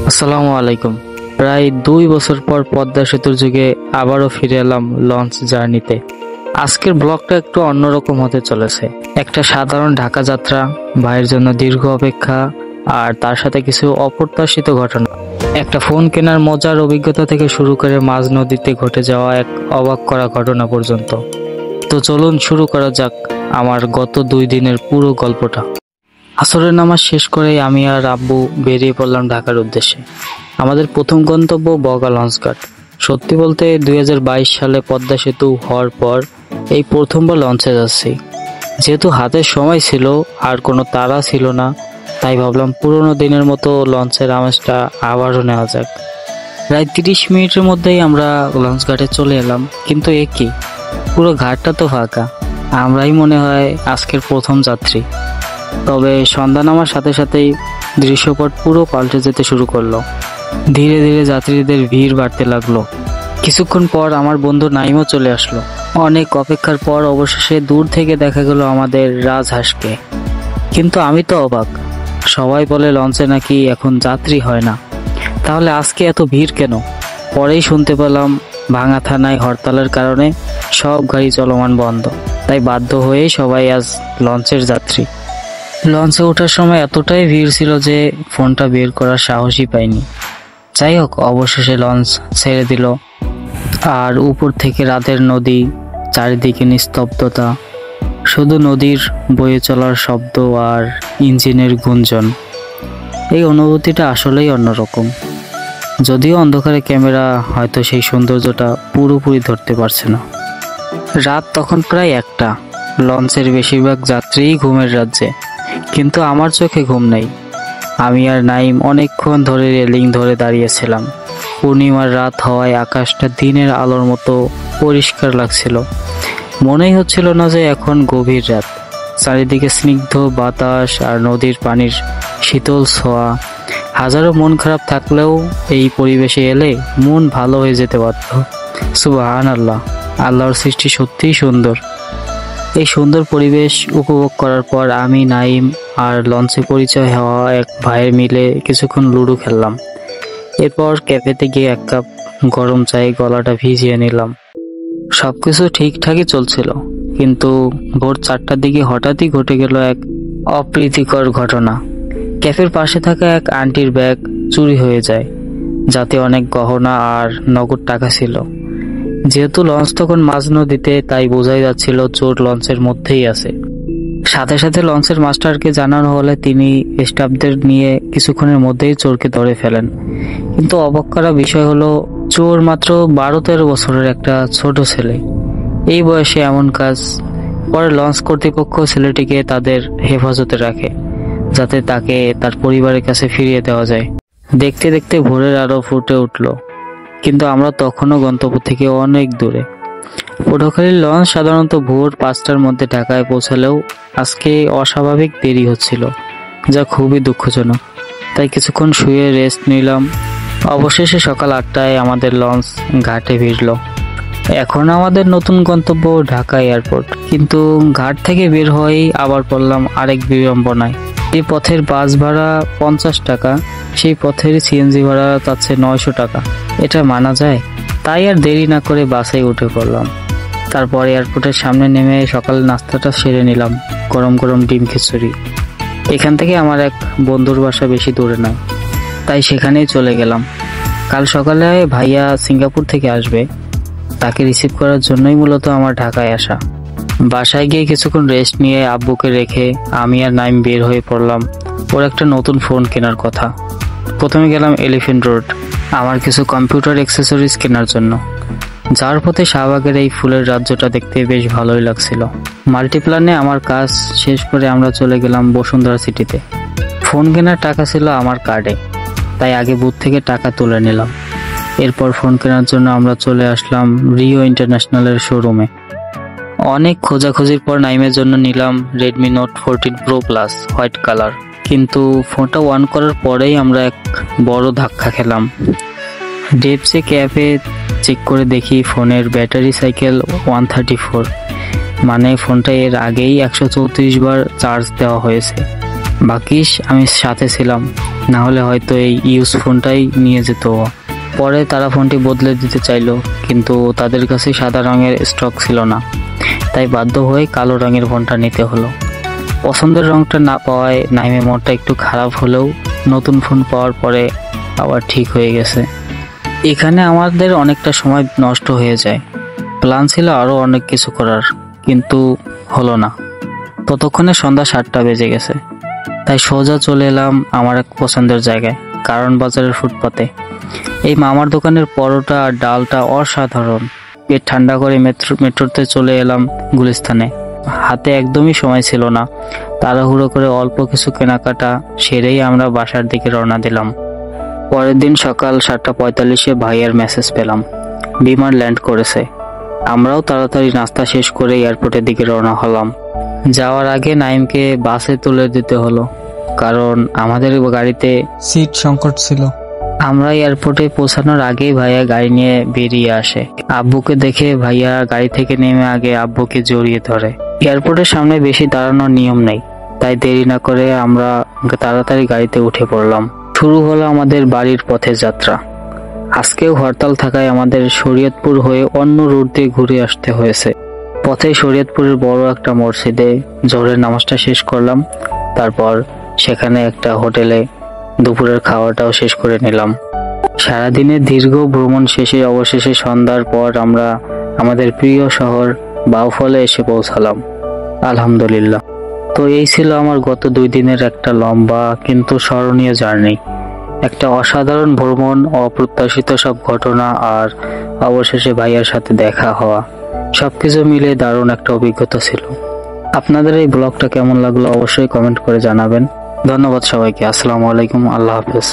আসসালামু আলাইকুম। প্রায় 2 বছর পর পদ্মা সেতুর যুগে আবারও ফিরে এলাম লঞ্চ জার্নিতে। আজকের ব্লগটা একটু অন্যরকম হতে চলেছে। একটা সাধারণ ঢাকা যাত্রা, ভাইয়ের জন্য দীর্ঘ অপেক্ষা, আর তার সাথে কিছু অপ্রত্যাশিত ঘটনা। একটা ফোন কেনার মজার অভিজ্ঞতা থেকে শুরু করে মাঝ নদীতে ঘটে যাওয়া এক অবাক করা ঘটনা পর্যন্ত। তো চলুন শুরু করা যাক আমার গত 2 দিনের পুরো গল্পটা। আসরের নামাজ শেষ করেই আমি আর আব্বু বেরিয়ে পড়লাম ঢাকার উদ্দেশ্যে। আমাদের প্রথম গন্তব্য বগা লঞ্চঘাট। সত্যি বলতে 2022 সালে পদ্মা সেতু হওয়ার পর এই প্রথমবার লঞ্চে যাচ্ছি। যেহেতু হাতে সময় ছিল আর কোনো তাড়া ছিল না, তাই ভাবলাম পুরোনো দিনের মতো লঞ্চের আমেজটা আবারও নেওয়া যাক। প্রায় 30 মিনিটের মধ্যেই আমরা লঞ্চঘাটে চলে এলাম, কিন্তু এ কি, পুরো ঘাটটা তো ফাঁকা। আমরাই মনে হয় আজকের প্রথম যাত্রী। তবে সন্ধ্যা নামার সাথে সাথেই দৃশ্যপট পুরো পাল্টে যেতে শুরু করলো। ধীরে ধীরে যাত্রীদের ভিড় বাড়তে লাগলো। কিছুক্ষণ পর আমার বন্ধু নাইমও চলে আসলো। অনেক অপেক্ষার পর অবশেষে দূর থেকে দেখা গেল আমাদের রাজহাঁসকে। কিন্তু আমি তো অবাক। সবাই বলে লঞ্চে নাকি এখন যাত্রী হয় না, তাহলে আজকে এত ভিড় কেন? পরেই শুনতে পেলাম ভাঙা থানায় হরতালের কারণে সব গাড়ি চলমান বন্ধ, তাই বাধ্য হয়েই সবাই আজ লঞ্চের যাত্রী। লঞ্চে ওঠার সময় এতটাই ভিড় ছিল যে ফোনটা বের করার সাহসই পাইনি। যাই হোক, অবশেষে লঞ্চ ছেড়ে দিল, আর উপর থেকে রাতের নদী, চারিদিকে নিস্তব্ধতা, শুধু নদীর বয়ে চলার শব্দ আর ইঞ্জিনের গুঞ্জন। এই অনুভূতিটা আসলেই অন্যরকম। যদিও অন্ধকারে ক্যামেরা হয়তো সেই সৌন্দর্যটা পুরোপুরি ধরতে পারছে না। রাত তখন প্রায় 1টা। লঞ্চের বেশিরভাগ যাত্রীই ঘুমের রাজ্যে, কিন্তু আমার চোখে ঘুম নেই। আমি আর নাইম অনেকক্ষণ ধরে রেলিং ধরে দাঁড়িয়েছিলাম। পূর্ণিমার রাত হওয়ায় আকাশটা দিনের আলোর মতো পরিষ্কার লাগছিল। মনেই হচ্ছিল না যে এখন গভীর রাত। চারিদিকে স্নিগ্ধ বাতাস আর নদীর পানির শীতল ছোঁয়া। হাজারো মন খারাপ থাকলেও এই পরিবেশে এলে মন ভালো হয়ে যেতে পারত। সুবহানাল্লাহ, আল্লাহর সৃষ্টি সত্যিই সুন্দর। এই সুন্দর পরিবেশ উপভোগ করার পর আমি, নাইম আর লঞ্চে পরিচয় হওয়া এক ভাইয়ের মিলে কিছুক্ষণ লুডো খেললাম। এরপর ক্যাফেতে গিয়ে 1 কাপ গরম চায়ে গলাটা ভিজিয়ে নিলাম। সবকিছু ঠিকঠাকই চলছিল, কিন্তু ভোর 4টার দিকে হঠাৎই ঘটে গেল এক অপ্রীতিকর ঘটনা। ক্যাফের পাশে থাকা এক আন্টির ব্যাগ চুরি হয়ে যায়, যাতে অনেক গহনা আর নগদ টাকা ছিল। যেহেতু লঞ্চ তখন মাঝ নদীতে, তাই বোঝাই যাচ্ছিল চোর লঞ্চের মধ্যেই আছে। সাথে সাথে লঞ্চের মাস্টারকে জানানো হলে তিনি স্টাফদের নিয়ে কিছুক্ষণের মধ্যেই চোরকে ধরে ফেলেন। কিন্তু অবাক করা বিষয় হলো, চোর মাত্র 12-13 বছরের একটা ছোট ছেলে। এই বয়সে এমন কাজ। পরে লঞ্চ কর্তৃপক্ষ ছেলেটিকে তাদের হেফাজতে রাখে, যাতে তাকে তার পরিবারের কাছে ফিরিয়ে দেওয়া যায়। দেখতে দেখতে ভোরের আলো ফুটে উঠল, কিন্তু আমরা তখনও গন্তব্য থেকে অনেক দূরে। পটুয়াখালীর লঞ্চ সাধারণত ভোর 5টার মধ্যে ঢাকায় পৌঁছালেও আজকে অস্বাভাবিক দেরি হচ্ছিল, যা খুবই দুঃখজনক। তাই কিছুক্ষণ শুয়ে রেস্ট নিলাম। অবশেষে সকাল 8টায় আমাদের লঞ্চ ঘাটে ভিড়ল। এখন আমাদের নতুন গন্তব্য ঢাকা এয়ারপোর্ট। কিন্তু ঘাট থেকে বের হয়েই আবার পড়লাম আরেক বিড়ম্বনায়। এই পথের বাস ভাড়া 50 টাকা, সেই পথের সিএনজি ভাড়া চাচ্ছে 900 টাকা। এটা মানা যায়? তাই আর দেরি না করে বাসে উঠে পড়লাম। তারপর এয়ারপোর্টের সামনে নেমে সকালের নাস্তাটা সেরে নিলাম, গরম গরম ডিম খিচুড়ি। এখান থেকে আমার এক বন্ধুর বাসা বেশি দূরে নয়, তাই সেখানেই চলে গেলাম। কাল সকালে ভাইয়া সিঙ্গাপুর থেকে আসবে, তাকে রিসিভ করার জন্যই মূলত আমার ঢাকায় আসা। বাসায় গিয়ে কিছুক্ষণ রেস্ট নিয়ে আব্বুকে রেখে আমি আর নাইম বের হয়ে পড়লাম ওর একটা নতুন ফোন কেনার কথা। প্রথমে গেলাম এলিফ্যান্ট রোড আমার কিছু কম্পিউটার অ্যাক্সেসরিজ কেনার জন্য। যার পথে শাহবাগের এই ফুলের রাজ্যটা দেখতে বেশ ভালোই লাগছিল। মাল্টিপ্ল্যানে আমার কাজ শেষ করে আমরা চলে গেলাম বসুন্ধরা সিটিতে। ফোন কেনার টাকা ছিল আমার কার্ডে, তাই আগে বুথ থেকে টাকা তুলে নিলাম। এরপর ফোন কেনার জন্য আমরা চলে আসলাম রিও ইন্টারন্যাশনালের শোরুমে। অনেক খোঁজাখুঁজির পর নাইমের জন্য নিলাম Redmi note 14 pro plus white colour. কিন্তু ফোনটা অন করার পরেই আমরা এক বড় ধাক্কা খেলাম। ডেপসে ক্যাপে চেক করে দেখি ফোনের ব্যাটারি সাইকেল 134, মানে ফোনটা এর আগেই 134 বার চার্জ দেওয়া হয়েছে। বাকিস আমি সাথে ছিলাম, না হলে হয়তো এই ইউজ ফোনটাই নিয়ে যেত ও। পরে তারা ফোনটি বদলে দিতে চাইলো, কিন্তু তাদের কাছে সাদা রঙের স্টক ছিল না, তাই বাধ্য হয়ে কালো রঙের ফোনটা নিতে হলো। পছন্দের রঙটা না পাওয়ায় নাইমের মনটা একটু খারাপ হলেও নতুন ফোন পাওয়ার পরে আবার ঠিক হয়ে গেছে। এখানে আমাদের অনেকটা সময় নষ্ট হয়ে যায়। প্ল্যান ছিল আরও অনেক কিছু করার, কিন্তু হলো না। ততক্ষণে সন্ধ্যা 7টা বেজে গেছে, তাই সোজা চলে এলাম আমার এক পছন্দের জায়গায়, কারণ বাজারের ফুটপাতে। এই মামার দোকানের পরোটা আর ডালটা অসাধারণ। পেট ঠান্ডা করে মেট্রোতে চলে এলাম গুলিস্তানে। হাতে একদমই সময় ছিল না, তাড়াহুড়ো করে অল্প কিছু কেনাকাটা সেরেই আমরা বাসার দিকে রওনা দিলাম। পরের দিন সকাল 7:45-এ ভাইয়ার মেসেজ পেলাম, বিমান ল্যান্ড করেছে। আমরাও তাড়াতাড়ি নাস্তা শেষ করে এয়ারপোর্টের দিকে রওনা হলাম। যাওয়ার আগে নাইমকে বাসে তুলে দিতে হলো, কারণ আমাদের গাড়িতে সিট সংকট ছিল। আমরা এয়ারপোর্টে পৌঁছানোর আগেই ভাইয়া গাড়ি নিয়ে বেরিয়ে আসে। আব্বুকে দেখে ভাইয়া গাড়ি থেকে নেমে আগে আব্বুকে জড়িয়ে ধরে। এয়ারপোর্টের সামনে বেশি দাঁড়ানোর নিয়ম নেই, তাই দেরি না করে আমরা তাড়াতাড়ি গাড়িতে উঠে পড়লাম। শুরু হলো আমাদের বাড়ির পথের যাত্রা। আজকেও হরতাল থাকায় আমাদের শরীয়তপুর হয়ে অন্য রুট দিয়ে ঘুরে আসতে হয়েছে। পথে শরীয়তপুরের বড় একটা মসজিদে জোহরের নামাজটা শেষ করলাম। তারপর সেখানে একটা হোটেলে দুপুরের খাওয়াটাও শেষ করে নিলাম। সারাদিনের দীর্ঘ ভ্রমণ শেষে অবশেষে সন্ধ্যার পর আমরা আমাদের প্রিয় শহর বাউফলে এসে পৌঁছালাম, আলহামদুলিল্লাহ। তো এই ছিল আমার গত 2 দিনের একটা লম্বা কিন্তু স্মরণীয় জার্নি। একটা অসাধারণ ভ্রমণ, অপ্রত্যাশিত সব ঘটনা, আর অবশেষে ভাইয়ার সাথে দেখা হওয়া, সবকিছু মিলে দারুণ একটা অভিজ্ঞতা ছিল। আপনাদের এই ব্লগটা কেমন লাগলো অবশ্যই কমেন্ট করে জানাবেন। ধন্যবাদ সবাইকে। আসসালামু আলাইকুম, আল্লাহ হাফেজ।